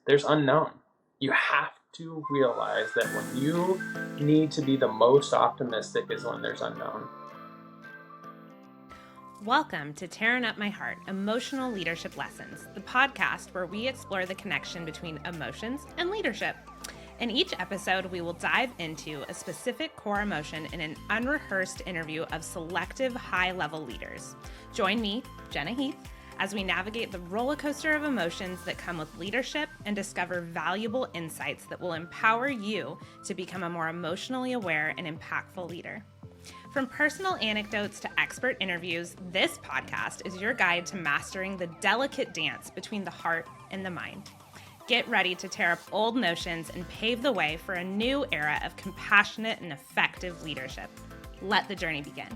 there's unknown. You have to realize that when you need to be the most optimistic is when there's unknown. Welcome to Tearing Up My Heart, Emotional Leadership Lessons, the podcast where we explore the connection between emotions and leadership. In each episode, we will dive into a specific core emotion in an unrehearsed interview of selective high-level leaders. Join me, Jenna Heath, as we navigate the roller coaster of emotions that come with leadership and discover valuable insights that will empower you to become a more emotionally aware and impactful leader. From personal anecdotes to expert interviews, this podcast is your guide to mastering the delicate dance between the heart and the mind. Get ready to tear up old notions and pave the way for a new era of compassionate and effective leadership. Let the journey begin.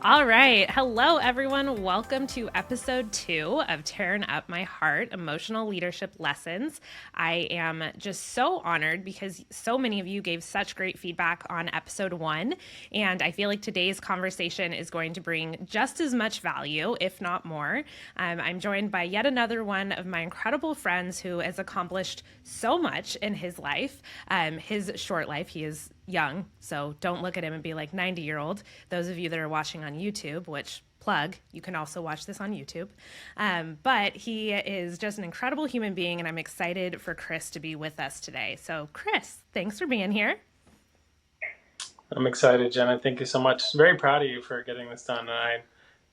All right. Hello, everyone. Welcome to episode 2 of Tearing Up My Heart, Emotional Leadership Lessons. I am just so honored because so many of you gave such great feedback on episode 1. And I feel like today's conversation is going to bring just as much value, if not more. I'm joined by yet another one of my incredible friends who has accomplished so much in his life, his short life. He is young, so don't look at him and be like 90-year-old. Those of you that are watching on YouTube, which plug, you can also watch this on YouTube. But he is just an incredible human being, and I'm excited for Chris to be with us today. So Chris, thanks for being here. I'm excited, Jenna. Thank you so much. Very proud of you for getting this done. I'm a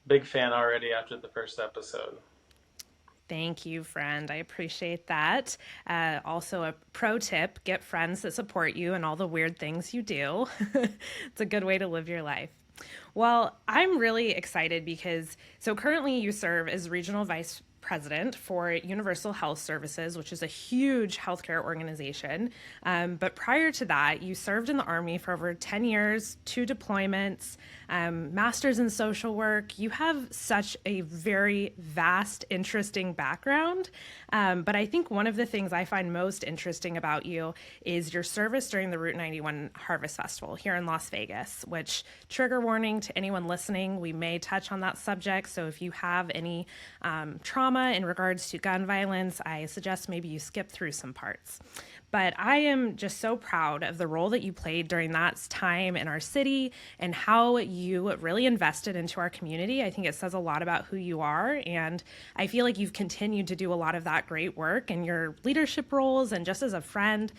big fan already after the first episode. Thank you, friend. I appreciate that. Also, a pro tip, get friends that support you and all the weird things you do. It's a good way to live your life. Well, I'm really excited because, currently you serve as Regional Vice President for Universal Health Services, which is a huge healthcare organization. But prior to that, you served in the Army for over 10 years, 2 deployments, master's in social work. You have such a very vast, interesting background. But I think one of the things I find most interesting about you is your service during the Route 91 Harvest Festival here in Las Vegas, which, trigger warning to anyone listening, we may touch on that subject. So if you have any trauma in regards to gun violence, I suggest maybe you skip through some parts. But I am just so proud of the role that you played during that time in our city and how you really invested into our community. I think it says a lot about who you are. And I feel like you've continued to do a lot of that great work in your leadership roles and just as a friend.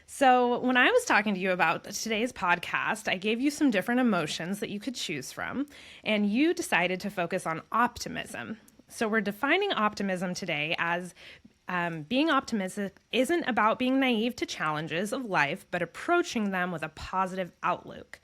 So when I was talking to you about today's podcast, I gave you some different emotions that you could choose from, and you decided to focus on optimism. So we're defining optimism today as being optimistic isn't about being naive to challenges of life, but approaching them with a positive outlook.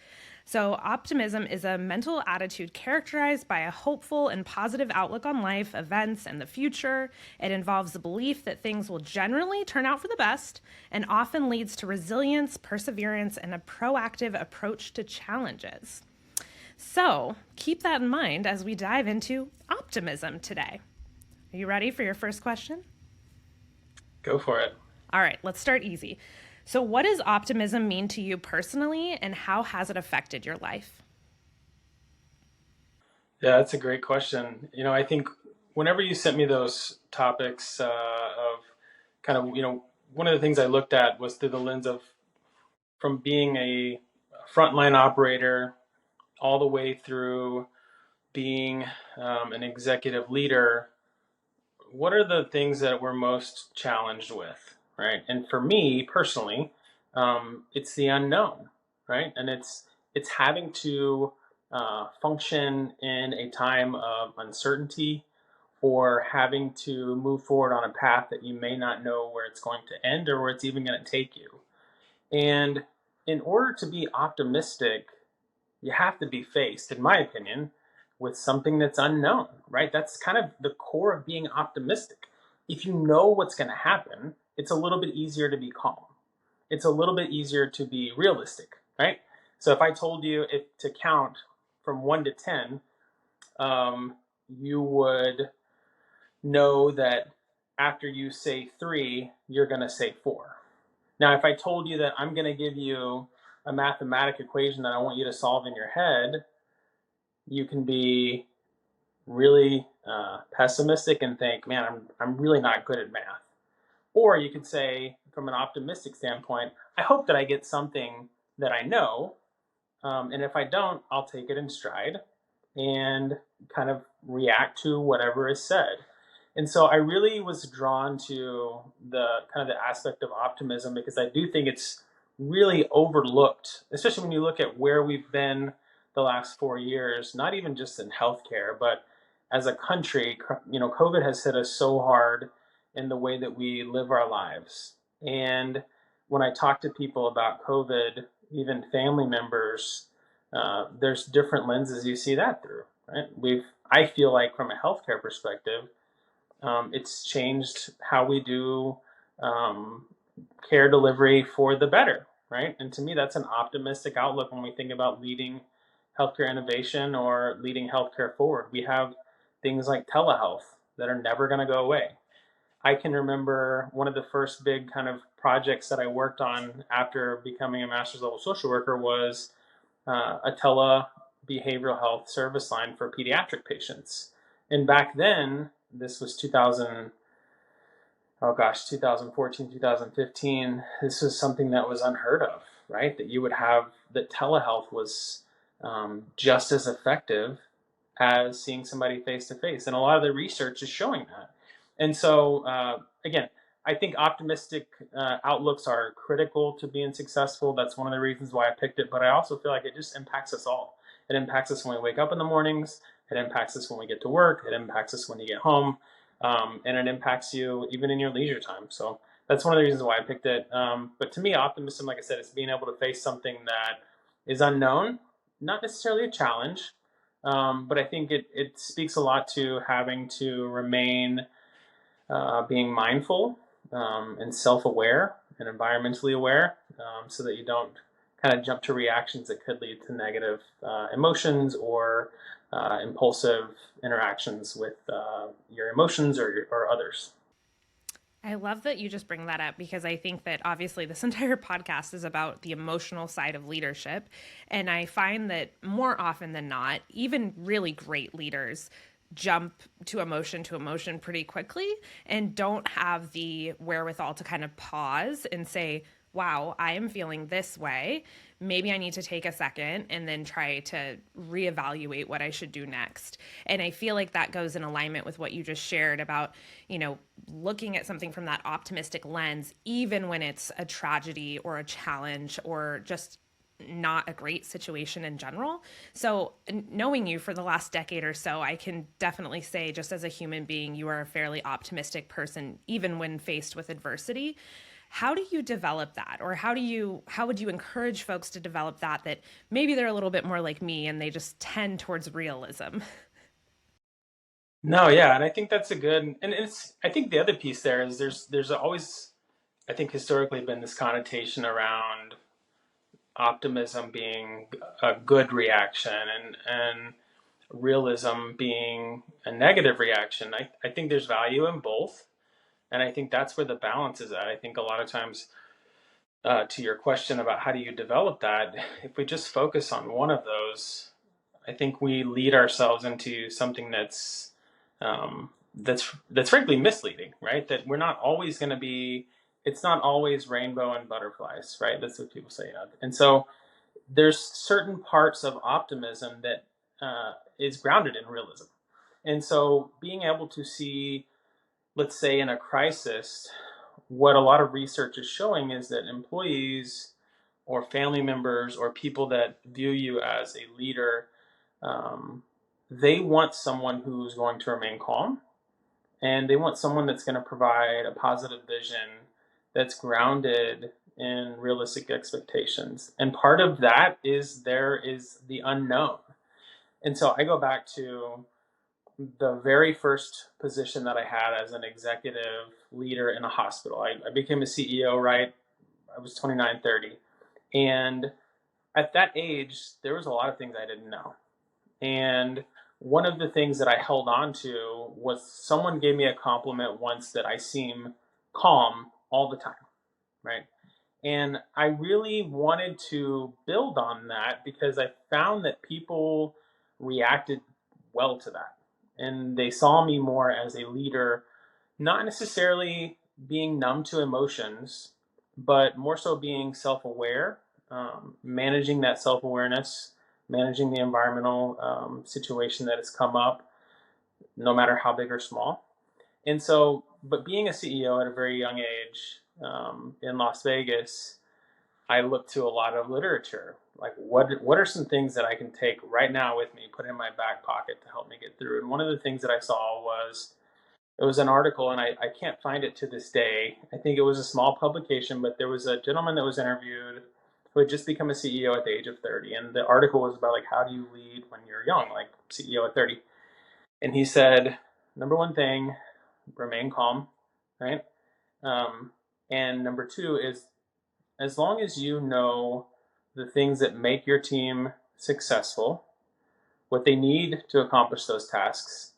So optimism is a mental attitude characterized by a hopeful and positive outlook on life, events, and the future. It involves the belief that things will generally turn out for the best and often leads to resilience, perseverance, and a proactive approach to challenges. So keep that in mind as we dive into optimism today. Are you ready for your first question? Go for it. All right, let's start easy. So what does optimism mean to you personally, and how has it affected your life? Yeah, that's a great question. I think whenever you sent me those topics of kind of, one of the things I looked at was through the lens of from being a frontline operator all the way through being an executive leader. What are the things that we're most challenged with, right? And for me personally, it's the unknown, right? And it's having to function in a time of uncertainty, or having to move forward on a path that you may not know where it's going to end or where it's even going to take you. And in order to be optimistic, you have to be faced, in my opinion, with something that's unknown, right? That's kind of the core of being optimistic. If you know what's going to happen, it's a little bit easier to be calm. It's a little bit easier to be realistic, right? So if I told you to count from 1 to 10, you would know that after you say 3, you're going to say 4. Now, if I told you that I'm going to give you a mathematical equation that I want you to solve in your head, you can be really pessimistic and think, man, I'm really not good at math. Or you could say, from an optimistic standpoint, I hope that I get something that I know, and if I don't, I'll take it in stride and kind of react to whatever is said. And so I really was drawn to the kind of the aspect of optimism because I do think it's really overlooked, especially when you look at where we've been the last 4 years, not even just in healthcare, but as a country, COVID has hit us so hard in the way that we live our lives. And when I talk to people about COVID, even family members, there's different lenses you see that through, right? I feel like from a healthcare perspective, it's changed how we do um, care delivery for the better, right? And to me, that's an optimistic outlook when we think about leading healthcare innovation or leading healthcare forward. We have things like telehealth that are never going to go away. I can remember one of the first big kind of projects that I worked on after becoming a master's level social worker was a tele behavioral health service line for pediatric patients. And back then, this was 2000, oh gosh, 2014, 2015. This was something that was unheard of, right? That you would have, that telehealth was just as effective as seeing somebody face to face. And a lot of the research is showing that. And so, again, I think optimistic outlooks are critical to being successful. That's one of the reasons why I picked it. But I also feel like it just impacts us all. It impacts us when we wake up in the mornings. It impacts us when we get to work. It impacts us when you get home. And it impacts you even in your leisure time. So that's one of the reasons why I picked it. But to me, optimism, like I said, is being able to face something that is unknown, not necessarily a challenge, but I think it speaks a lot to having to remain being mindful and self-aware and environmentally aware, so that you don't kind of jump to reactions that could lead to negative emotions or impulsive interactions with your emotions or others. I love that you just bring that up because I think that obviously this entire podcast is about the emotional side of leadership. And I find that more often than not, even really great leaders jump to emotion pretty quickly and don't have the wherewithal to kind of pause and say, wow, I am feeling this way. Maybe I need to take a second and then try to reevaluate what I should do next. And I feel like that goes in alignment with what you just shared about, looking at something from that optimistic lens, even when it's a tragedy or a challenge or just not a great situation in general. So, knowing you for the last decade or so, I can definitely say, just as a human being, you are a fairly optimistic person, even when faced with adversity. How do you develop that? Or how would you encourage folks to develop that maybe they're a little bit more like me and they just tend towards realism? No, yeah, and I think that's a good, and I think the other piece there is there's always, I think, historically been this connotation around optimism being a good reaction and realism being a negative reaction. I think there's value in both. And I think that's where the balance is at. I think a lot of times, to your question about how do you develop that, if we just focus on one of those, I think we lead ourselves into something that's frankly misleading, right? That we're not always going to be. It's not always rainbow and butterflies, right? That's what people say. And so there's certain parts of optimism that is grounded in realism. And so being able to see, let's say in a crisis, what a lot of research is showing is that employees or family members or people that view you as a leader, um, they want someone who's going to remain calm, and they want someone that's going to provide a positive vision that's grounded in realistic expectations. And part of that is there is the unknown. And so I go back to the very first position that I had as an executive leader in a hospital. I became a CEO, right? I was 29, 30. And at that age, there was a lot of things I didn't know. And one of the things that I held on to was someone gave me a compliment once that I seem calm all the time, right? And I really wanted to build on that because I found that people reacted well to that. and they saw me more as a leader, not necessarily being numb to emotions, but more so being self-aware, managing that self-awareness, managing the environmental situation that has come up, no matter how big or small. And so, but being a CEO at a very young age in Las Vegas, I looked to a lot of literature. Like, what are some things that I can take right now with me, put in my back pocket to help me get through? And one of the things that I saw was it was an article, and I can't find it to this day. I think it was a small publication, but there was a gentleman that was interviewed who had just become a CEO at the age of 30. And the article was about, like, how do you lead when you're young, like CEO at 30. And he said, number one thing, remain calm, right? Um, and number two is, as long as you know the things that make your team successful, what they need to accomplish those tasks,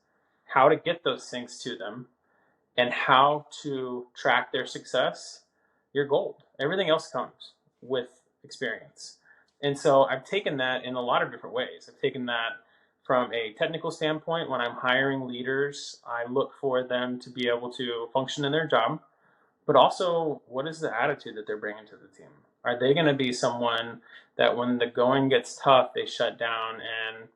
how to get those things to them, and how to track their success, you're gold. Everything else comes with experience. And so I've taken that in a lot of different ways. I've taken that from a technical standpoint. When I'm hiring leaders, I look for them to be able to function in their job, but also, what is the attitude that they're bringing to the team? Are they going to be someone that when the going gets tough, they shut down and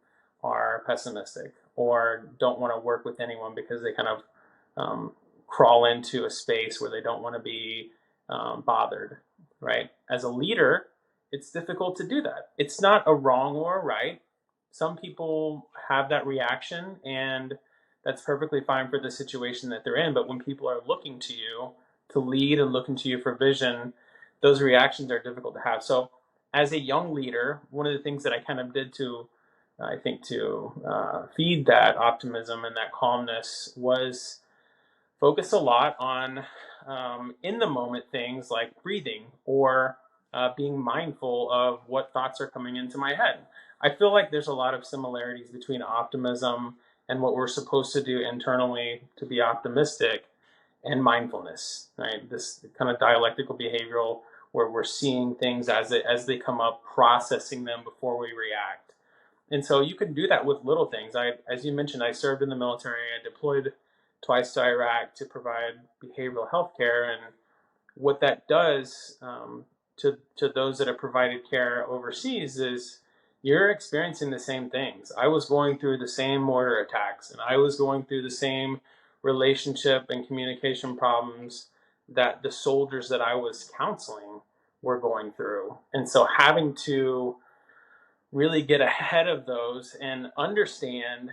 are pessimistic, or don't want to work with anyone because they kind of crawl into a space where they don't want to be bothered, right? As a leader, it's difficult to do that. It's not a wrong or a right. Some people have that reaction, and that's perfectly fine for the situation that they're in. But when people are looking to you to lead and looking to you for vision, those reactions are difficult to have. So, as a young leader, one of the things that I kind of did to, I think, to feed that optimism and that calmness was focus a lot on in the moment things like breathing, or being mindful of what thoughts are coming into my head. I feel like there's a lot of similarities between optimism and what we're supposed to do internally to be optimistic, and mindfulness, right? This kind of dialectical behavioral where we're seeing things as they come up, processing them before we react. And so you can do that with little things. As you mentioned, I served in the military. I deployed twice to Iraq to provide behavioral health care. And what that does to those that have provided care overseas is you're experiencing the same things. I was going through the same mortar attacks, and I was going through the same relationship and communication problems that the soldiers that I was counseling were going through. And so having to really get ahead of those and understand,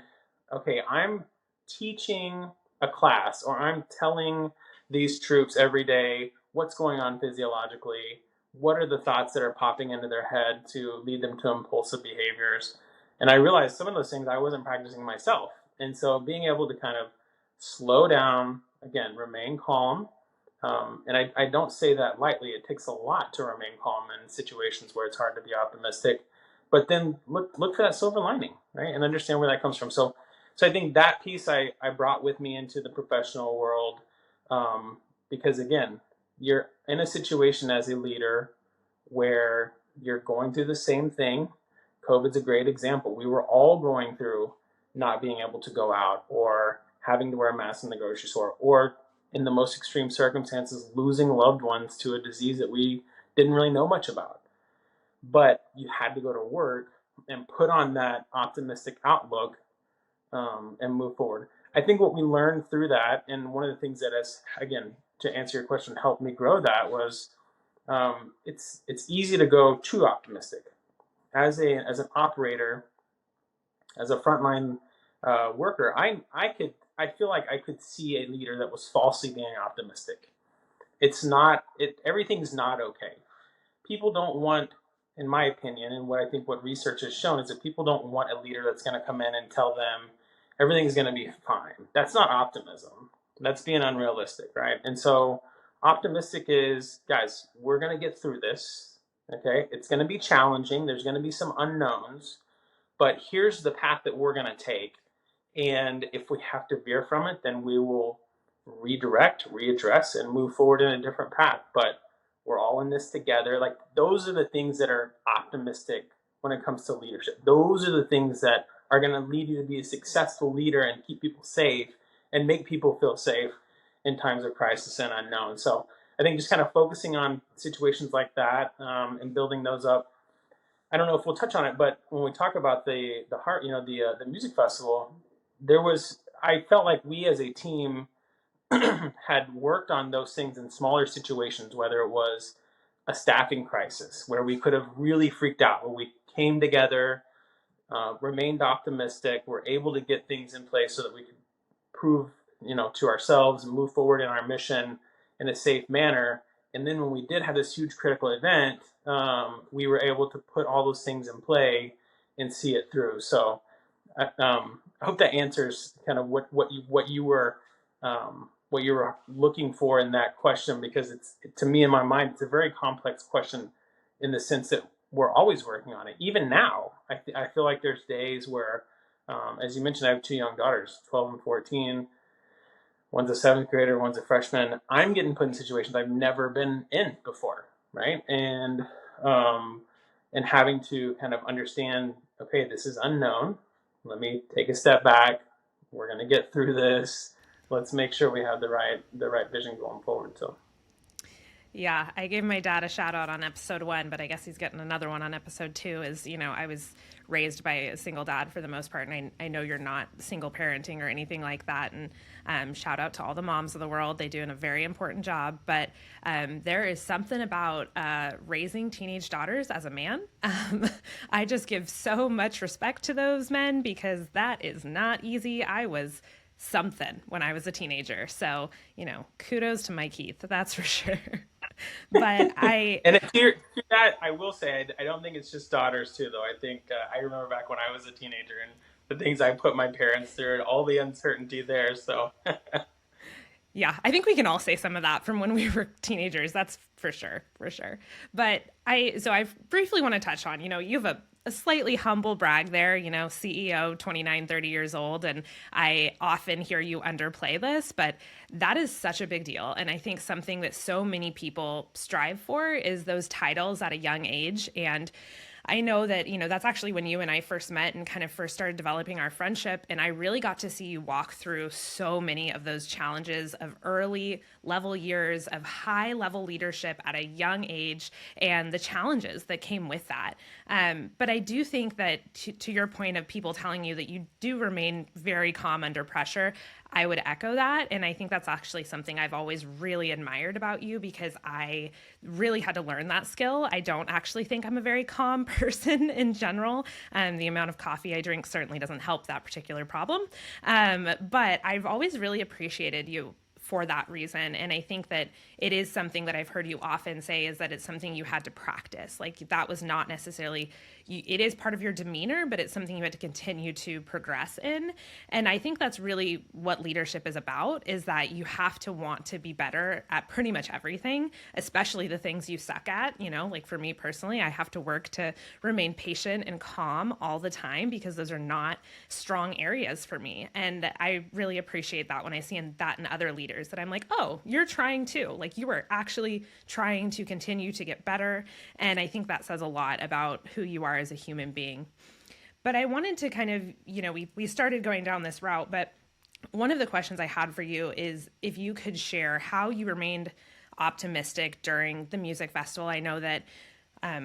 okay, I'm teaching a class, or I'm telling these troops every day what's going on physiologically, what are the thoughts that are popping into their head to lead them to impulsive behaviors. And I realized some of those things I wasn't practicing myself. And so being able to kind of slow down, again, remain calm. And I don't say that lightly. It takes a lot to remain calm in situations where it's hard to be optimistic. But then look for that silver lining, right? And understand where that comes from. So I think that piece I brought with me into the professional world, because again, you're in a situation as a leader where you're going through the same thing. COVID's a great example. We were all going through not being able to go out, or having to wear a mask in the grocery store, or in the most extreme circumstances, losing loved ones to a disease that we didn't really know much about. But you had to go to work and put on that optimistic outlook, and move forward. I think what we learned through that, and one of the things that has, again, to answer your question, helped me grow that was it's easy to go too optimistic. As an operator, as a frontline worker, I feel like I could see a leader that was falsely being optimistic. It's not it everything's not okay. People don't want, in my opinion, and what I think what research has shown is that people don't want a leader that's going to come in and tell them everything's going to be fine. That's not optimism. That's being unrealistic, right? And so optimistic is, guys, we're going to get through this. Okay, it's going to be challenging. There's going to be some unknowns, but here's the path that we're going to take. And if we have to veer from it, then we will redirect, readdress, and move forward in a different path. But we're all in this together. Like, those are the things that are optimistic when it comes to leadership. Those are the things that are going to lead you to be a successful leader and keep people safe and make people feel safe in times of crisis and unknown. So I think just kind of focusing on situations like that, and building those up. I don't know if we'll touch on it, but when we talk about the heart, the music festival, I felt like we as a team had worked on those things in smaller situations, whether it was a staffing crisis where we could have really freaked out, where we came together, remained optimistic, were able to get things in place so that we could prove, to ourselves and move forward in our mission in a safe manner. And then when we did have this huge critical event, we were able to put all those things in play and see it through. So I hope that answers kind of what you were looking for in that question, because to me, in my mind, it's a very complex question in the sense that we're always working on it. Even now, I feel like there's days where, as you mentioned, I have two young daughters, 12 and 14. One's a seventh grader, one's a freshman. I'm getting put in situations I've never been in before, right? And having to kind of understand, okay, this is unknown. Let me take a step back. We're going to get through this. Let's make sure we have the right vision going forward. So Yeah, I gave my dad a shout out on episode 1, but I guess he's getting another one on episode 2. I was raised by a single dad for the most part, and I know you're not single parenting or anything like that. And shout out to all the moms of the world. They do a very important job. But there is something about raising teenage daughters as a man. I just give so much respect to those men because that is not easy. I was something when I was a teenager. So, kudos to Mike Heath, that's for sure. But and to that, I will say, I don't think it's just daughters too, though. I think I remember back when I was a teenager and the things I put my parents through and all the uncertainty there. So yeah, I think we can all say some of that from when we were teenagers. That's for sure, for sure. But I briefly want to touch on, you have a slightly humble brag there, CEO, 29, 30 years old. And I often hear you underplay this, but that is such a big deal. And I think something that so many people strive for is those titles at a young age. And I know that, that's actually when you and I first met and kind of first started developing our friendship. And I really got to see you walk through so many of those challenges of early level years of high level leadership at a young age and the challenges that came with that. But I do think that to your point of people telling you that you do remain very calm under pressure, I would echo that. And I think that's actually something I've always really admired about you because I really had to learn that skill. I don't actually think I'm a very calm person in general. The amount of coffee I drink certainly doesn't help that particular problem. But I've always really appreciated you for that reason. And I think that it is something that I've heard you often say is that it's something you had to practice. Like that was not necessarily, it is part of your demeanor, but it's something you had to continue to progress in. And I think that's really what leadership is about, is that you have to want to be better at pretty much everything, especially the things you suck at. Like for me personally, I have to work to remain patient and calm all the time because those are not strong areas for me. And I really appreciate that when I see that in other leaders, that I'm like, oh, you're trying too. Like you are actually trying to continue to get better. And I think that says a lot about who you are as a human being. But I wanted to kind of, we started going down this route, but one of the questions I had for you is if you could share how you remained optimistic during the music festival. I know that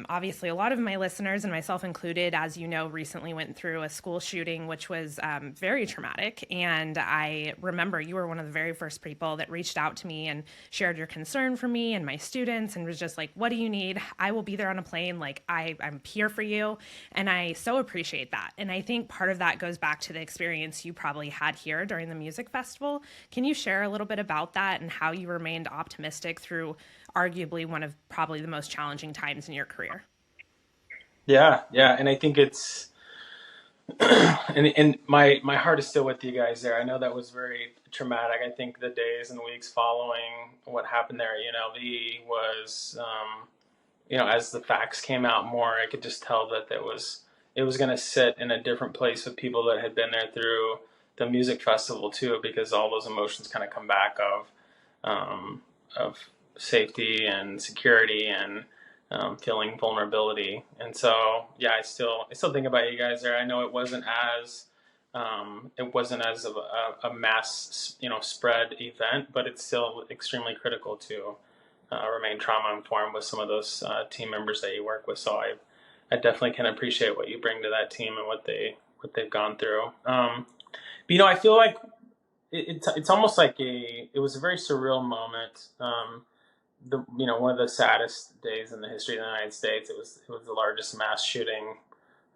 obviously, a lot of my listeners, and myself included, as you know, recently went through a school shooting, which was very traumatic. And I remember you were one of the very first people that reached out to me and shared your concern for me and my students and was just like, what do you need? I will be there on a plane. Like, I'm here for you. And I so appreciate that. And I think part of that goes back to the experience you probably had here during the music festival. Can you share a little bit about that and how you remained optimistic through arguably one of probably the most challenging times in your career? Yeah, and I think it's and my heart is still with you guys there. I know that was very traumatic. I think the days and weeks following what happened there, the was as the facts came out more, I could just tell that it was going to sit in a different place with people that had been there through the music festival too, because all those emotions kind of come back of safety and security and feeling vulnerability. And so, yeah, I still think about you guys there. I know it wasn't as of a mass, spread event, but it's still extremely critical to remain trauma informed with some of those team members that you work with. So I definitely can appreciate what you bring to that team and what they've gone through. But I feel like it's almost like it was a very surreal moment. One of the saddest days in the history of the United States. It was the largest mass shooting,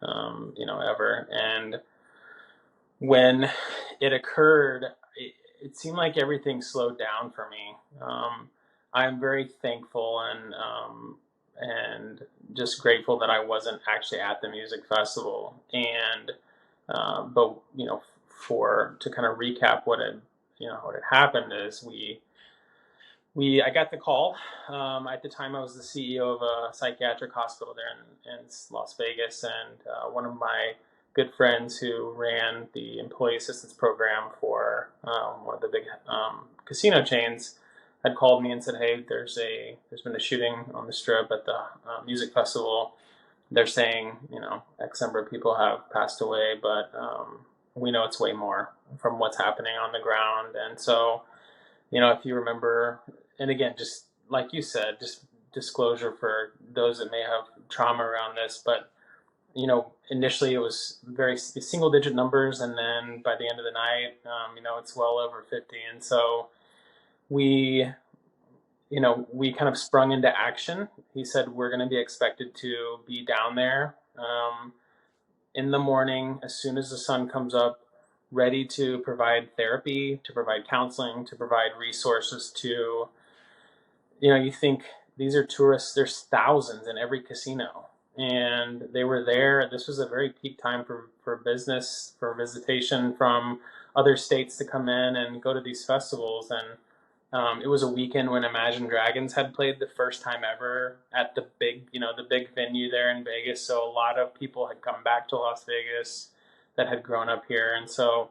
ever. And when it occurred, it seemed like everything slowed down for me. I'm very thankful and just grateful that I wasn't actually at the music festival. And but for to kind of recap what had happened is I got the call. At the time, I was the CEO of a psychiatric hospital there in Las Vegas, and one of my good friends who ran the employee assistance program for one of the big casino chains had called me and said, "Hey, there's been a shooting on the Strip at the music festival. They're saying X number of people have passed away, but we know it's way more from what's happening on the ground." And so, if you remember, and again, just like you said, just disclosure for those that may have trauma around this, but initially it was very single digit numbers, and then by the end of the night, it's well over 50. And so we kind of sprung into action. He said, we're going to be expected to be down there in the morning as soon as the sun comes up, ready to provide therapy, to provide counseling, to provide resources to, you think these are tourists, there's thousands in every casino. And they were there. This was a very peak time for business, for visitation from other states to come in and go to these festivals. And it was a weekend when Imagine Dragons had played the first time ever at the big venue there in Vegas. So a lot of people had come back to Las Vegas that had grown up here. And so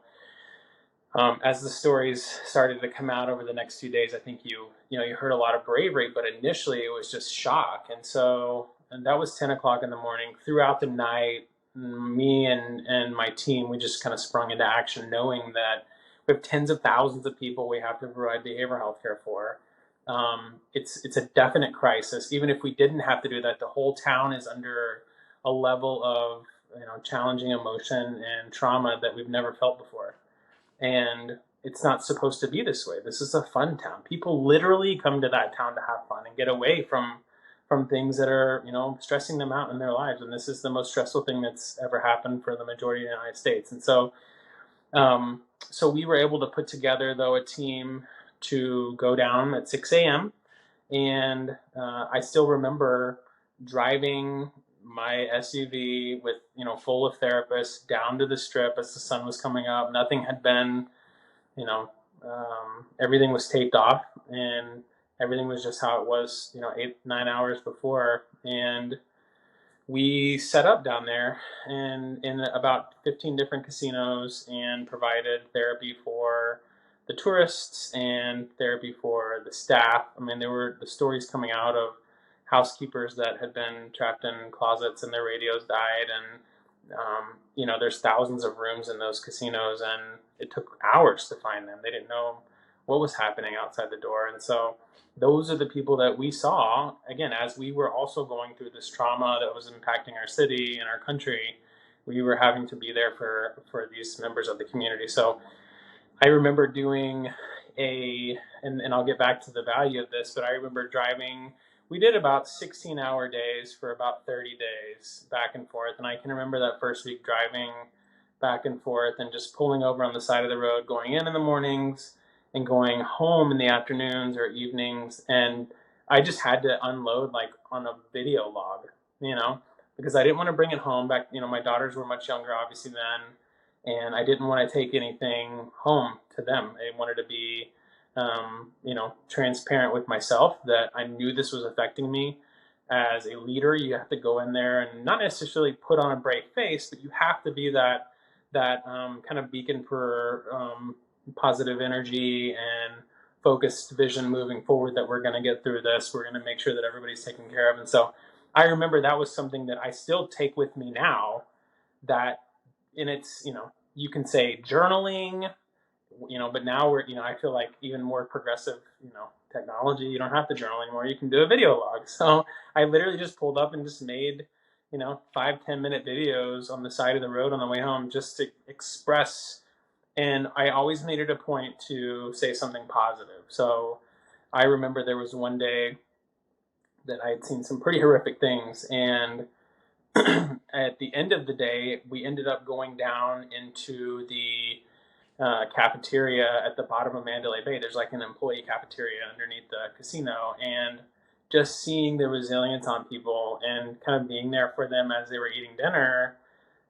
as the stories started to come out over the next few days, I think you heard a lot of bravery, but initially it was just shock. And that was 10 o'clock in the morning. Throughout the night, me and my team, we just kind of sprung into action, knowing that we have tens of thousands of people we have to provide behavioral health care for. It's a definite crisis. Even if we didn't have to do that, the whole town is under a level of challenging emotion and trauma that we've never felt before. And it's not supposed to be this way. This is a fun town. People literally come to that town to have fun and get away from things that are stressing them out in their lives. And this is the most stressful thing that's ever happened for the majority of the United States. And so so we were able to put together, though, a team to go down at 6 a.m. And I still remember driving my SUV with, full of therapists down to the Strip as the sun was coming up. Nothing had been, everything was taped off, and everything was just how it was, 8-9 hours before. And we set up down there and in about 15 different casinos and provided therapy for the tourists and therapy for the staff. I mean, there were the stories coming out of housekeepers that had been trapped in closets and their radios died. And, there's thousands of rooms in those casinos, and it took hours to find them. They didn't know what was happening outside the door. And so those are the people that we saw, again, as we were also going through this trauma that was impacting our city and our country. We were having to be there for these members of the community. So I remember doing and I'll get back to the value of this, but I remember driving, we did about 16-hour days for about 30 days back and forth. And I can remember that first week driving back and forth and just pulling over on the side of the road, going in the mornings and going home in the afternoons or evenings. And I just had to unload like on a video log, because I didn't want to bring it home back. My daughters were much younger, obviously, then. And I didn't want to take anything home to them. I wanted to be, transparent with myself that I knew this was affecting me. As a leader, you have to go in there and not necessarily put on a brave face, but you have to be that kind of beacon for positive energy and focused vision moving forward, that we're going to get through this. We're going to make sure that everybody's taken care of. And so I remember that was something that I still take with me now. That, and it's, you can say journaling, but now we're, I feel like even more progressive, technology. You don't have to journal anymore. You can do a video log. So I literally just pulled up and just made, 5-10 minute videos on the side of the road on the way home just to express. And I always made it a point to say something positive. So I remember there was one day that I had seen some pretty horrific things, and at the end of the day, we ended up going down into the cafeteria at the bottom of Mandalay Bay. There's like an employee cafeteria underneath the casino, and just seeing the resilience on people and kind of being there for them as they were eating dinner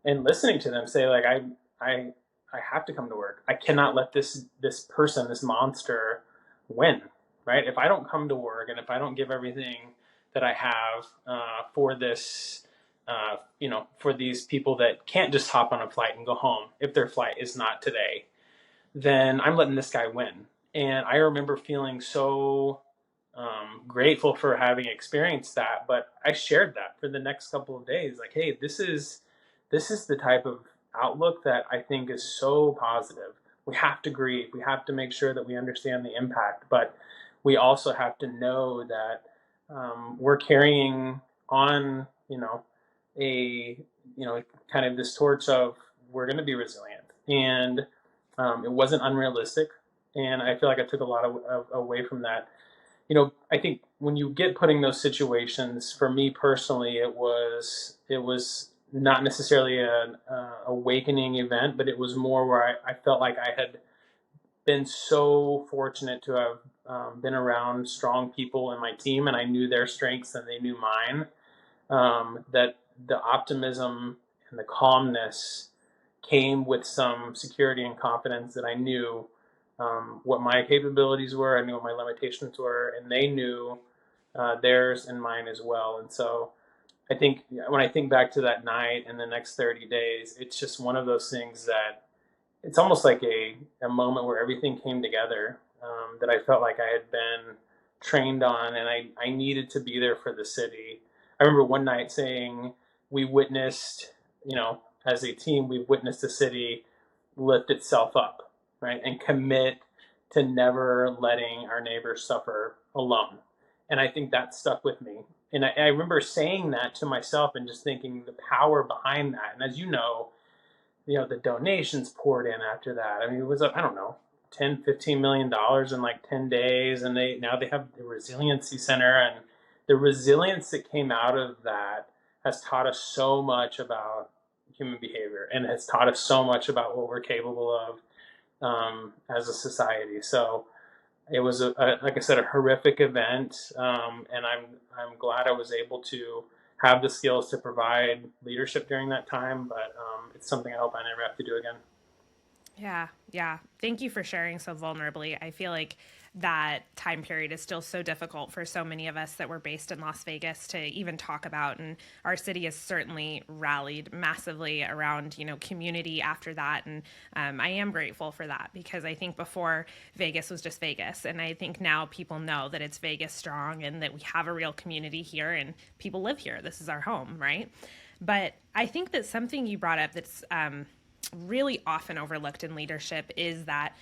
and listening to them say, like, I I have to come to work. I cannot let this person, this monster, win. Right? If I don't come to work and if I don't give everything that I have for this, for these people that can't just hop on a flight and go home if their flight is not today, then I'm letting this guy win. And I remember feeling so grateful for having experienced that. But I shared that for the next couple of days. Like, hey, this is the type of outlook that I think is so positive. We have to grieve. We have to make sure that we understand the impact. But we also have to know that we're carrying on, a, kind of this torch of we're going to be resilient. And it wasn't unrealistic. And I feel like I took a lot away from that. I think when you get put in those situations, for me personally, it was not necessarily an awakening event, but it was more where I felt like I had been so fortunate to have been around strong people in my team, and I knew their strengths and they knew mine. That the optimism and the calmness came with some security and confidence that I knew what my capabilities were. I knew what my limitations were, and they knew theirs and mine as well. And so I think when I think back to that night and the next 30 days, it's just one of those things that it's almost like a moment where everything came together, that I felt like I had been trained on, and I needed to be there for the city. I remember one night saying, we witnessed, as a team, we've witnessed the city lift itself up, right? And commit to never letting our neighbors suffer alone. And I think that stuck with me. And I remember saying that to myself and just thinking the power behind that. And as the donations poured in after that. I mean, it was, I don't know, $10-15 million in like 10 days. And now they have the Resiliency Center, and the resilience that came out of that has taught us so much about human behavior, and has taught us so much about what we're capable of as a society. So it was, like I said, a horrific event, and I'm glad I was able to have the skills to provide leadership during that time. But it's something I hope I never have to do again. Yeah, yeah. Thank you for sharing so vulnerably. I feel like that time period is still so difficult for so many of us that were based in Las Vegas to even talk about. And our city has certainly rallied massively around, community after that. And I am grateful for that, because I think before Vegas was just Vegas. And I think now people know that it's Vegas strong and that we have a real community here and people live here. This is our home, right? But I think that something you brought up that's really often overlooked in leadership is that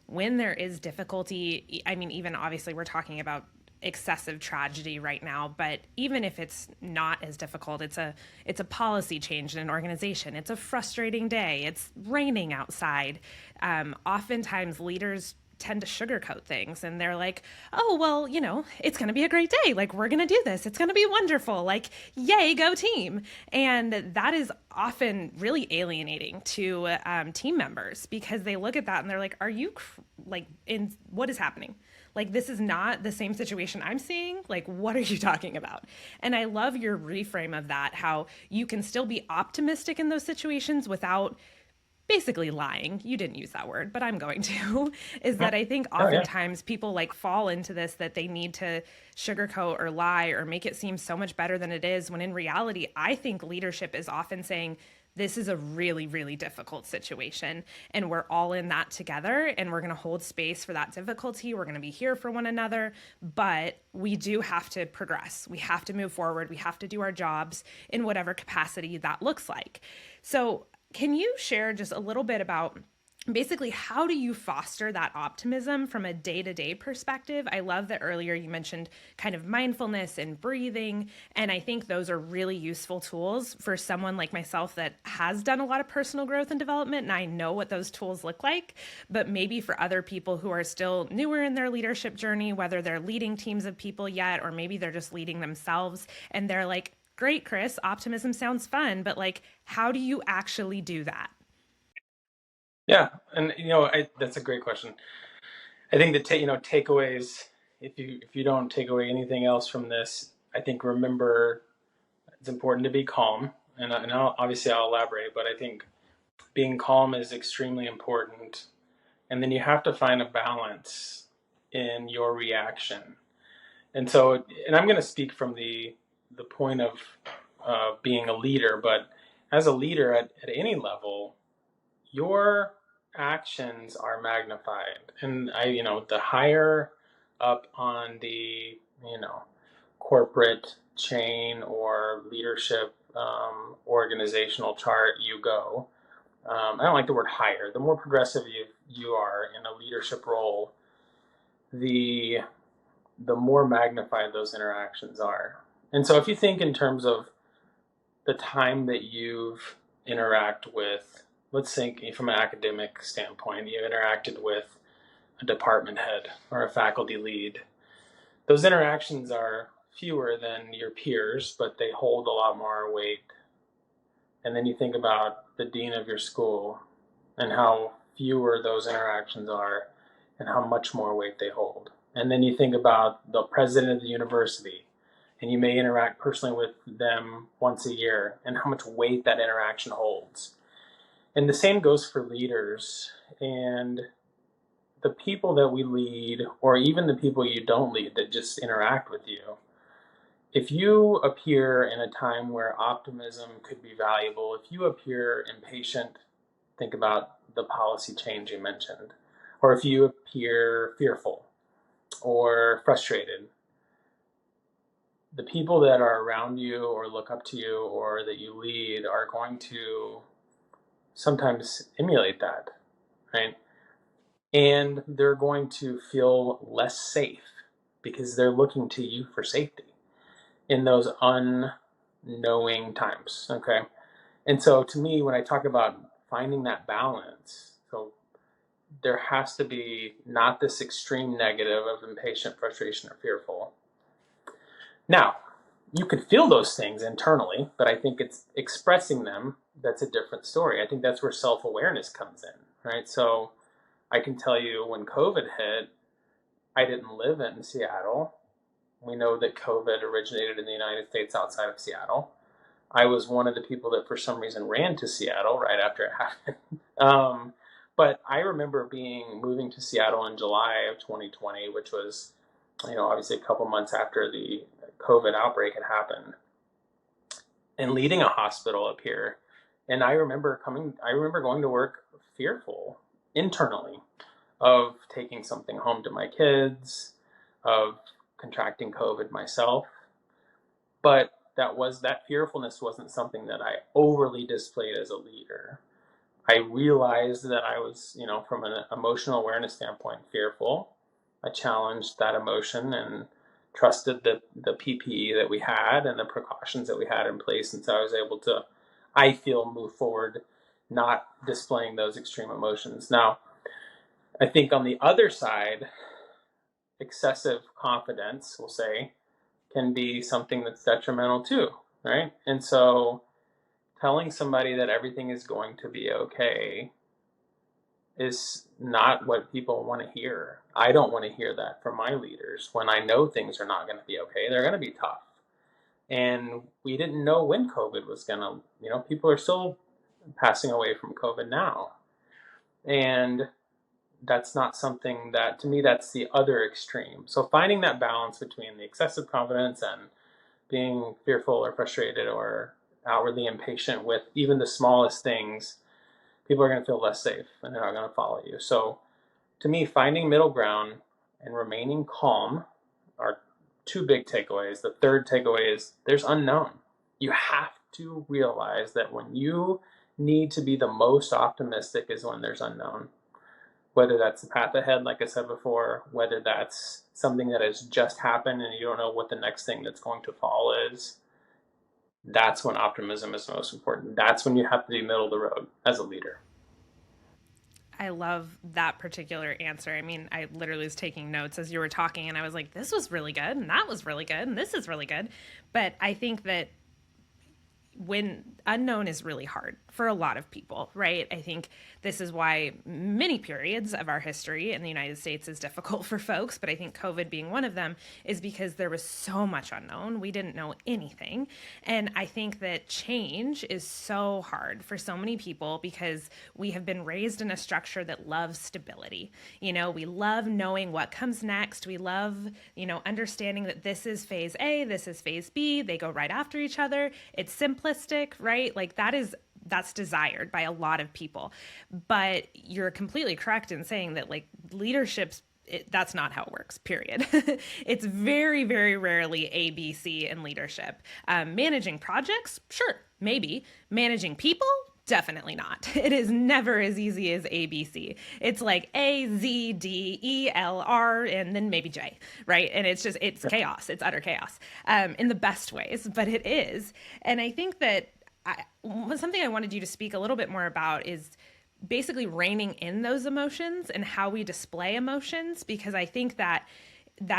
when there is difficulty, I mean, even obviously we're talking about excessive tragedy right now, but even if it's not as difficult, it's a policy change in an organization. It's a frustrating day. It's raining outside. Oftentimes leaders tend to sugarcoat things, and they're like, oh, well, it's going to be a great day. Like, we're going to do this. It's going to be wonderful. Like, yay, go team. And that is often really alienating to team members, because they look at that and they're like, are you what is happening? Like, this is not the same situation I'm seeing. Like, what are you talking about? And I love your reframe of that, how you can still be optimistic in those situations without basically lying. You didn't use that word, but I'm going to, is that I think oftentimes people fall into this, that they need to sugarcoat or lie or make it seem so much better than it is, when in reality, I think leadership is often saying, this is a really, really difficult situation. And we're all in that together. And we're going to hold space for that difficulty. We're going to be here for one another. But we do have to progress. We have to move forward. We have to do our jobs in whatever capacity that looks like. So, can you share just a little bit about basically how do you foster that optimism from a day-to-day perspective? I love that earlier you mentioned kind of mindfulness and breathing, and I think those are really useful tools for someone like myself that has done a lot of personal growth and development, and I know what those tools look like. But maybe for other people who are still newer in their leadership journey, whether they're leading teams of people yet or maybe they're just leading themselves, and they're like, great, Chris, optimism sounds fun, but like, how do you actually do that? Yeah, and that's a great question. I think takeaways. If you don't take away anything else from this, I think remember it's important to be calm, and obviously I'll elaborate, but I think being calm is extremely important, and then you have to find a balance in your reaction. And I'm going to speak from the point of being a leader, but as a leader at any level, your actions are magnified. And the higher up on the, corporate chain or leadership organizational chart you go, I don't like the word higher. The more progressive you are in a leadership role, the the more magnified those interactions are. And so if you think in terms of the time that you've interact with, let's think from an academic standpoint, you interacted with a department head or a faculty lead. Those interactions are fewer than your peers, but they hold a lot more weight. And then you think about the dean of your school and how fewer those interactions are and how much more weight they hold. And then you think about the president of the university, and you may interact personally with them once a year and how much weight that interaction holds. And the same goes for leaders. And the people that we lead, or even the people you don't lead that just interact with you, if you appear in a time where optimism could be valuable, if you appear impatient, think about the policy change you mentioned, or if you appear fearful or frustrated, the people that are around you or look up to you or that you lead are going to sometimes emulate that, right? And they're going to feel less safe because they're looking to you for safety in those unknowing times, okay? And so to me, when I talk about finding that balance, so there has to be not this extreme negative of impatient, frustration, or fearful. Now, you could feel those things internally, but I think it's expressing them that's a different story. I think that's where self-awareness comes in, right? So I can tell you when COVID hit, I didn't live in Seattle. We know that COVID originated in the United States outside of Seattle. I was one of the people that for some reason ran to Seattle right after it happened. But I remember moving to Seattle in July of 2020, which was, obviously a couple months after the COVID outbreak had happened, and leading a hospital up here. And I remember going to work fearful internally of taking something home to my kids, of contracting COVID myself. But that fearfulness wasn't something that I overly displayed as a leader. I realized that I was, from an emotional awareness standpoint, fearful. I challenged that emotion and trusted the PPE that we had and the precautions that we had in place. And so I was able to, I feel, move forward, not displaying those extreme emotions. Now, I think on the other side, excessive confidence, we'll say, can be something that's detrimental too, right? And so telling somebody that everything is going to be okay is not what people want to hear. I don't want to hear that from my leaders when I know things are not going to be okay. They're going to be tough. And we didn't know when COVID was going to, people are still passing away from COVID now. And that's not something that, to me, that's the other extreme. So finding that balance between the excessive confidence and being fearful or frustrated or outwardly impatient with even the smallest things, people are going to feel less safe and they're not going to follow you. So to me, finding middle ground and remaining calm are two big takeaways. The third takeaway is there's unknown. You have to realize that when you need to be the most optimistic is when there's unknown. Whether that's the path ahead, like I said before, whether that's something that has just happened and you don't know what the next thing that's going to fall is, that's when optimism is most important. That's when you have to be middle of the road as a leader. I love that particular answer. I mean, I literally was taking notes as you were talking, and I was like, this was really good, and that was really good, and this is really good. But I think that when unknown is really hard for a lot of people, right? I think this is why many periods of our history in the United States is difficult for folks, but I think COVID being one of them is because there was so much unknown. We didn't know anything. And I think that change is so hard for so many people because we have been raised in a structure that loves stability. You know, we love knowing what comes next. We love, understanding that this is phase A, this is phase B. They go right after each other. It's simplistic, right? Like that's desired by a lot of people. But you're completely correct in saying that like that's not how it works, period. It's very, very rarely ABC in leadership. Managing projects, sure, maybe. Managing people, definitely not. It is never as easy as ABC. It's like A, Z, D, E, L, R, and then maybe J, right? And it's chaos. It's utter chaos in the best ways, but it is. And I think that something I wanted you to speak a little bit more about is basically reining in those emotions and how we display emotions, because I think that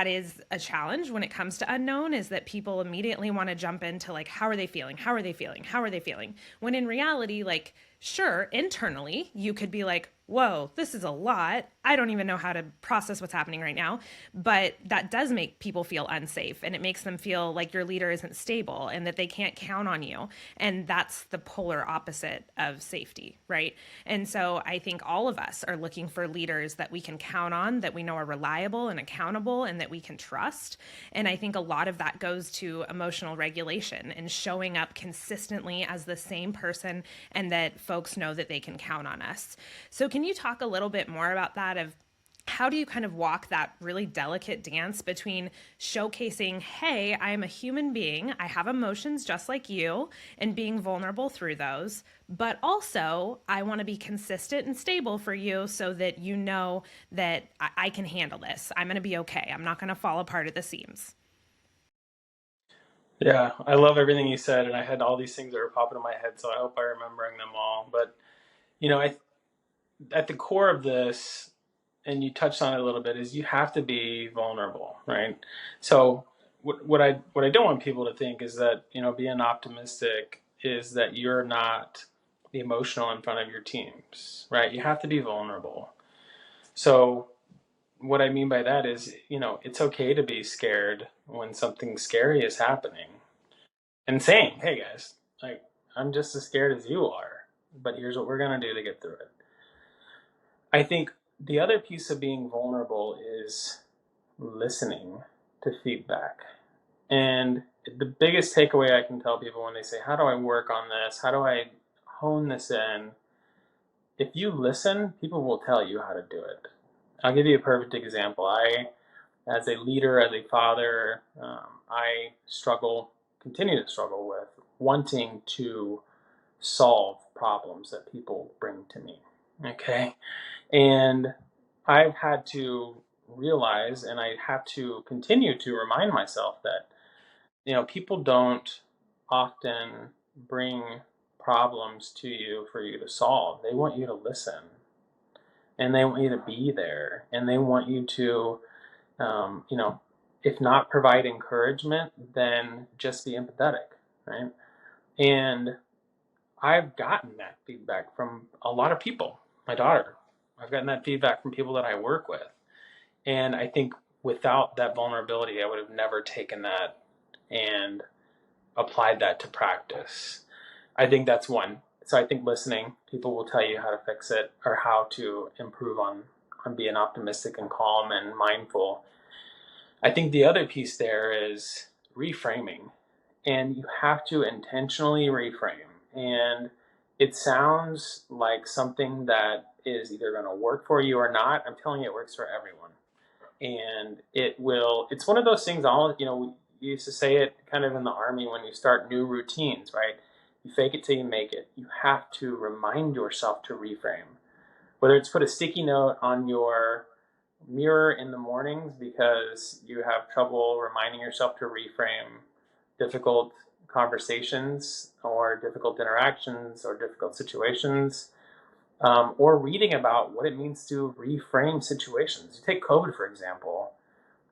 is a challenge when it comes to unknown, is that people immediately want to jump into like, how are they feeling? How are they feeling? How are they feeling? When in reality, like, sure, internally, you could be like, whoa, this is a lot. I don't even know how to process what's happening right now. But that does make people feel unsafe, and it makes them feel like your leader isn't stable and that they can't count on you. And that's the polar opposite of safety, right? And so I think all of us are looking for leaders that we can count on, that we know are reliable and accountable, and that we can trust. And I think a lot of that goes to emotional regulation and showing up consistently as the same person, and that folks know that they can count on us. So can you talk a little bit more about that, of how do you kind of walk that really delicate dance between showcasing, hey, I'm a human being, I have emotions just like you, and being vulnerable through those, but also I want to be consistent and stable for you so that you know that I can handle this. I'm going to be okay. I'm not going to fall apart at the seams. Yeah, I love everything you said, and I had all these things that were popping in my head, so I hope I'm remembering them all. But I at the core of this, and you touched on it a little bit, is you have to be vulnerable, right? So what I don't want people to think is that being optimistic is that you're not the emotional in front of your teams, right? You have to be vulnerable. So what I mean by that is, it's okay to be scared when something scary is happening, and saying, "Hey guys, like I'm just as scared as you are, but here's what we're gonna do to get through it." I think the other piece of being vulnerable is listening to feedback. And the biggest takeaway I can tell people when they say, how do I work on this? How do I hone this in? If you listen, people will tell you how to do it. I'll give you a perfect example. As a leader, as a father, I continue to struggle with wanting to solve problems that people bring to me. Okay. And I've had to realize, and I have to continue to remind myself that, people don't often bring problems to you for you to solve. They want you to listen, and they want you to be there, and they want you to, if not provide encouragement, then just be empathetic, right? And I've gotten that feedback from a lot of people. My daughter, I've gotten that feedback from people that I work with. And I think without that vulnerability, I would have never taken that and applied that to practice. I think that's one. So I think listening, people will tell you how to fix it or how to improve on being optimistic and calm and mindful. I think the other piece there is reframing. and you have to intentionally reframe. And it sounds like something that is either going to work for you or not. I'm telling you, it works for everyone. And it's one of those things, we used to say it kind of in the Army when you start new routines, right? You fake it till you make it. You have to remind yourself to reframe. Whether it's put a sticky note on your mirror in the mornings because you have trouble reminding yourself to reframe difficult conversations or difficult interactions or difficult situations, or reading about what it means to reframe situations. You take COVID, for example.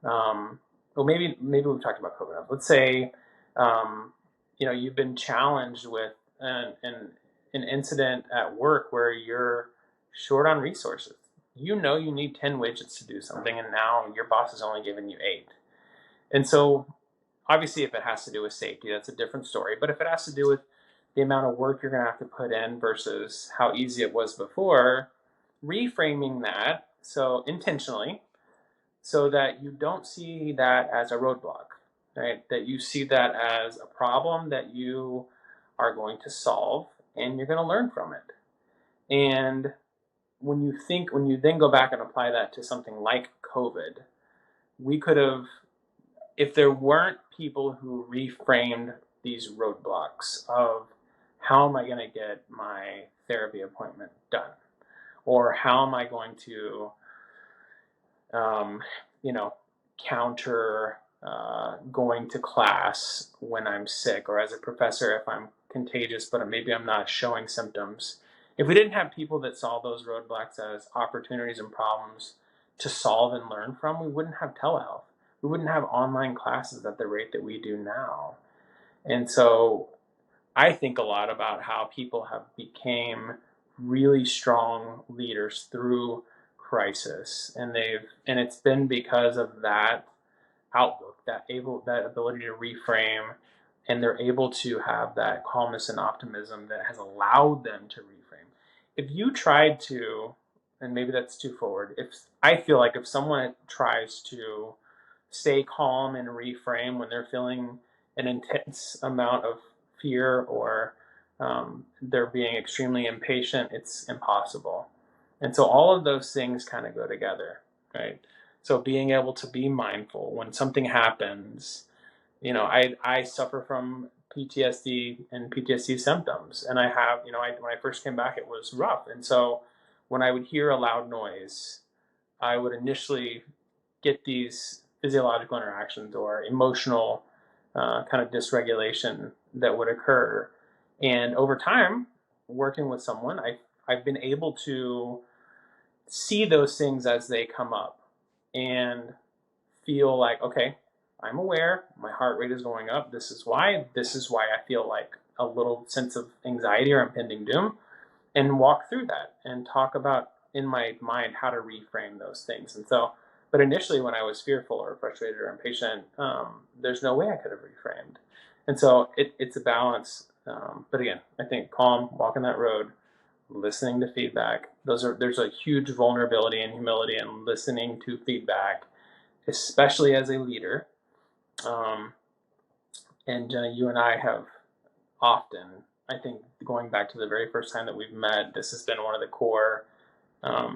Well, maybe we've talked about COVID. Let's say, um, you've been challenged with an incident at work where you're short on resources. You need 10 widgets to do something, and now your boss has only given you 8. And so, obviously, if it has to do with safety, that's a different story. But if it has to do with the amount of work you're going to have to put in versus how easy it was before, reframing that so intentionally, so that you don't see that as a roadblock, right? That you see that as a problem that you are going to solve and you're going to learn from it. And when you then go back and apply that to something like COVID, we could have, if there weren't people who reframed these roadblocks of how am I going to get my therapy appointment done? Or how am I going to, um, you know, counter going to class when I'm sick, or as a professor if I'm contagious, but maybe I'm not showing symptoms. If we didn't have people that saw those roadblocks as opportunities and problems to solve and learn from, we wouldn't have telehealth. We wouldn't have online classes at the rate that we do now. And so I think a lot about how people have became really strong leaders through crisis, and it's been because of that outlook, that ability to reframe, and they're able to have that calmness and optimism that has allowed them to reframe. If you tried to, and maybe that's too forward, if I feel like if someone tries to stay calm and reframe when they're feeling an intense amount of fear, or they're being extremely impatient, it's impossible. And so all of those things kind of go together, right? So being able to be mindful when something happens, I suffer from PTSD and PTSD symptoms, and when I first came back, it was rough. And so when I would hear a loud noise, I would initially get these physiological interactions or emotional kind of dysregulation that would occur. And over time, working with someone, I've been able to see those things as they come up and feel like, okay, I'm aware, my heart rate is going up. This is why I feel like a little sense of anxiety or impending doom, and walk through that and talk about in my mind how to reframe those things. And so, but initially when I was fearful or frustrated or impatient, there's no way I could have reframed. And so it's a balance. But again, I think calm, walking that road, listening to feedback. There's a huge vulnerability and humility in listening to feedback, especially as a leader. Um, and Jenna, you and I have often, I think, going back to the very first time that we've met, this has been one of the core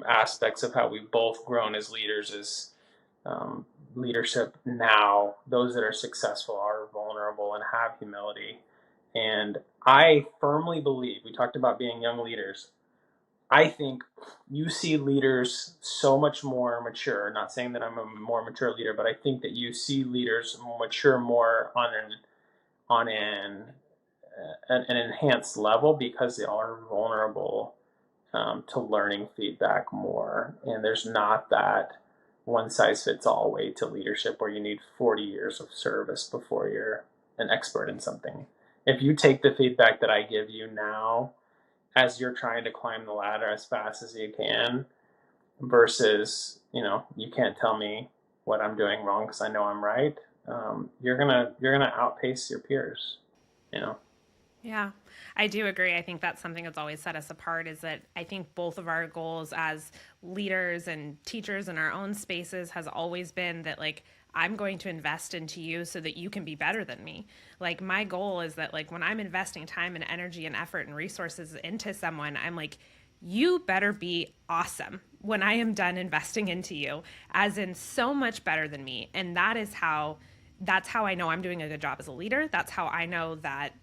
aspects of how we've both grown as leaders. Is leadership now. Those that are successful are vulnerable and have humility. And I firmly believe, we talked about being young leaders, I think you see leaders so much more mature. Not saying that I'm a more mature leader, but I think that you see leaders mature more on an enhanced level because they are vulnerable to learning feedback more. And there's not that one size fits all way to leadership where you need 40 years of service before you're an expert in something. If you take the feedback that I give you now as you're trying to climb the ladder as fast as you can, versus, you can't tell me what I'm doing wrong because I know I'm right, you're gonna outpace your peers, you know. Yeah, I do agree. I think that's something that's always set us apart is that I think both of our goals as leaders and teachers in our own spaces has always been that, like, I'm going to invest into you so that you can be better than me. Like, my goal is that, like, when I'm investing time and energy and effort and resources into someone, I'm like, you better be awesome when I am done investing into you, as in so much better than me. And that's how I know I'm doing a good job as a leader. That's how I know that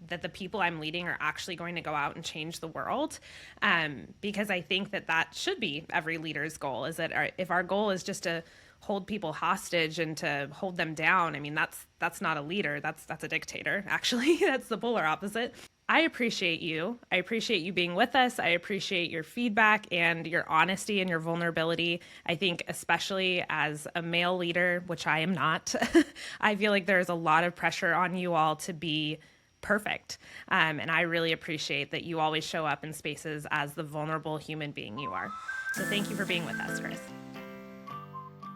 the people I'm leading are actually going to go out and change the world. Because I think that should be every leader's goal, is that if our goal is just to hold people hostage and to hold them down, I mean, that's not a leader. That's a dictator, actually. That's the polar opposite. I appreciate you. I appreciate you being with us. I appreciate your feedback and your honesty and your vulnerability. I think especially as a male leader, which I am not, I feel like there's a lot of pressure on you all to be perfect. And I really appreciate that you always show up in spaces as the vulnerable human being you are. So thank you for being with us, Chris.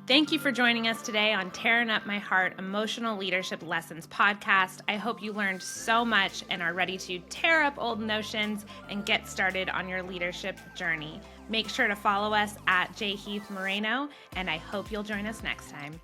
Thank you for joining us today on Tearing Up My Heart Emotional Leadership Lessons podcast. I hope you learned so much and are ready to tear up old notions and get started on your leadership journey. Make sure to follow us at J. Heath Moreno, and I hope you'll join us next time.